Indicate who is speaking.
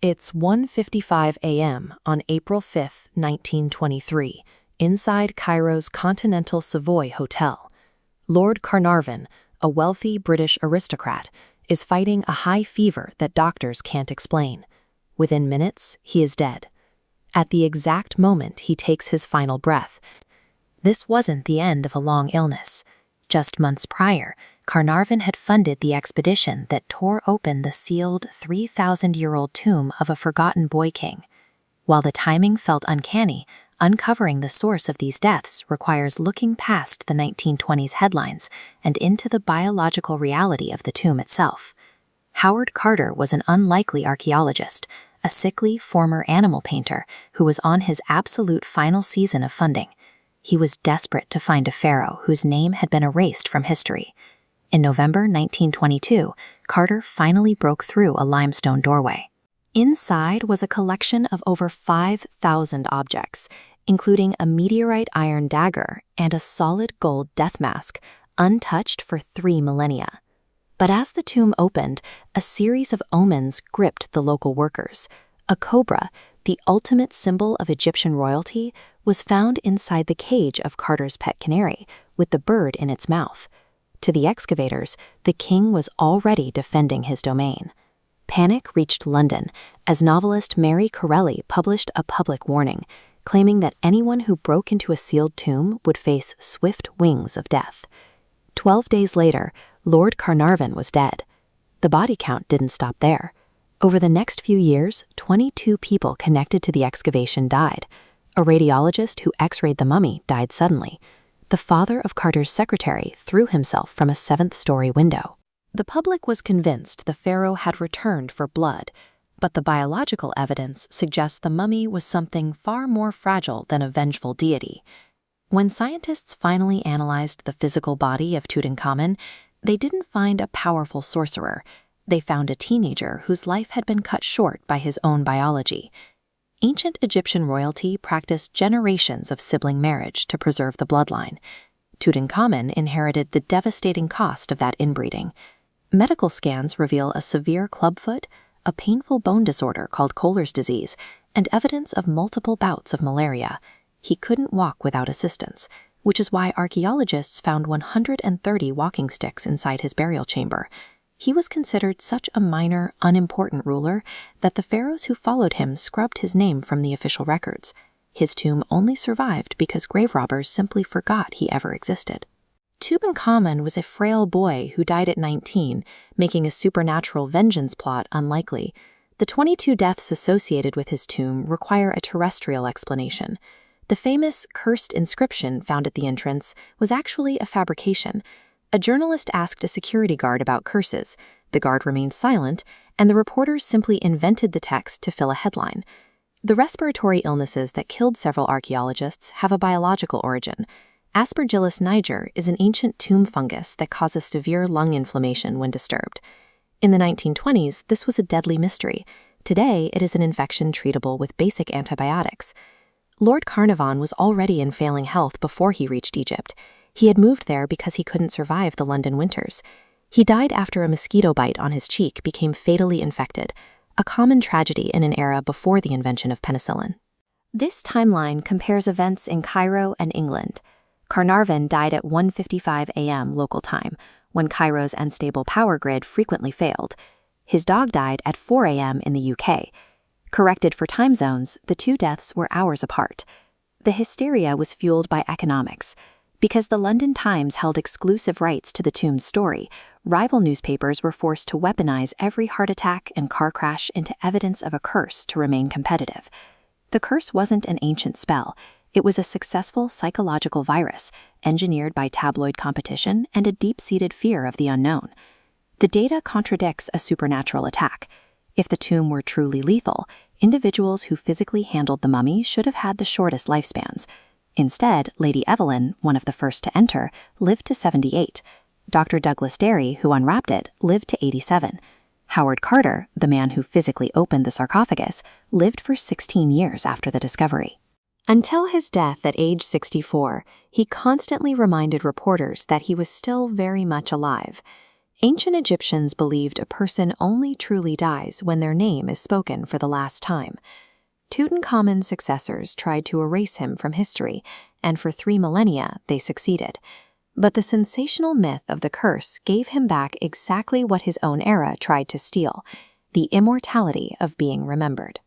Speaker 1: It's 1:55 a.m. on April 5, 1923, inside Cairo's Continental Savoy Hotel. Lord Carnarvon, a wealthy British aristocrat, is fighting a high fever that doctors can't explain. Within minutes, he is dead. At the exact moment he takes his final breath. This wasn't the end of a long illness. Just months prior, Carnarvon had funded the expedition that tore open the sealed 3,000-year-old tomb of a forgotten boy king. While the timing felt uncanny, uncovering the source of these deaths requires looking past the 1920s headlines and into the biological reality of the tomb itself. Howard Carter was an unlikely archaeologist, a sickly former animal painter who was on his absolute final season of funding. He was desperate to find a pharaoh whose name had been erased from history. In November 1922, Carter finally broke through a limestone doorway. Inside was a collection of over 5,000 objects, including a meteorite iron dagger and a solid gold death mask, untouched for 3 millennia. But as the tomb opened, a series of omens gripped the local workers. A cobra, the ultimate symbol of Egyptian royalty, was found inside the cage of Carter's pet canary, with the bird in its mouth. To the excavators, the king was already defending his domain. Panic reached London as novelist Mary Corelli published a public warning, claiming that anyone who broke into a sealed tomb would face swift wings of death. 12 days later, Lord Carnarvon was dead. The body count didn't stop there. Over the next few years, 22 people connected to the excavation died. A radiologist who x-rayed the mummy died suddenly. The father of Carter's secretary threw himself from a 7th-story window. The public was convinced the pharaoh had returned for blood, but the biological evidence suggests the mummy was something far more fragile than a vengeful deity. When scientists finally analyzed the physical body of Tutankhamun, they didn't find a powerful sorcerer. They found a teenager whose life had been cut short by his own biology. Ancient Egyptian royalty practiced generations of sibling marriage to preserve the bloodline. Tutankhamun inherited the devastating cost of that inbreeding. Medical scans reveal a severe clubfoot, a painful bone disorder called Kohler's disease, and evidence of multiple bouts of malaria. He couldn't walk without assistance, which is why archaeologists found 130 walking sticks inside his burial chamber. He was considered such a minor, unimportant ruler that the pharaohs who followed him scrubbed his name from the official records. His tomb only survived because grave robbers simply forgot he ever existed. Tutankhamun was a frail boy who died at 19, making a supernatural vengeance plot unlikely. The 22 deaths associated with his tomb require a terrestrial explanation. The famous cursed inscription found at the entrance was actually a fabrication. A journalist asked a security guard about curses. The guard remained silent, and the reporters simply invented the text to fill a headline. The respiratory illnesses that killed several archaeologists have a biological origin. Aspergillus niger is an ancient tomb fungus that causes severe lung inflammation when disturbed. In the 1920s, this was a deadly mystery. Today, it is an infection treatable with basic antibiotics. Lord Carnarvon was already in failing health before he reached Egypt. He had moved there because he couldn't survive the London winters. He died after a mosquito bite on his cheek became fatally infected, a common tragedy in an era before the invention of penicillin. This timeline compares events in Cairo and England. Carnarvon died at 1:55 a.m. local time, when Cairo's unstable power grid frequently failed. His dog died at 4 a.m. in the UK. Corrected for time zones, the two deaths were hours apart. The hysteria was fueled by economics. Because the London Times held exclusive rights to the tomb's story, rival newspapers were forced to weaponize every heart attack and car crash into evidence of a curse to remain competitive. The curse wasn't an ancient spell. It was a successful psychological virus, engineered by tabloid competition and a deep-seated fear of the unknown. The data contradicts a supernatural attack. If the tomb were truly lethal, individuals who physically handled the mummy should have had the shortest lifespans. Instead, Lady Evelyn, one of the first to enter, lived to 78. Dr. Douglas Derry, who unwrapped it, lived to 87. Howard Carter, the man who physically opened the sarcophagus, lived for 16 years after the discovery. Until his death at age 64, he constantly reminded reporters that he was still very much alive. Ancient Egyptians believed a person only truly dies when their name is spoken for the last time. Tutankhamun's successors tried to erase him from history, and for 3 millennia they succeeded. But the sensational myth of the curse gave him back exactly what his own era tried to steal: the immortality of being remembered.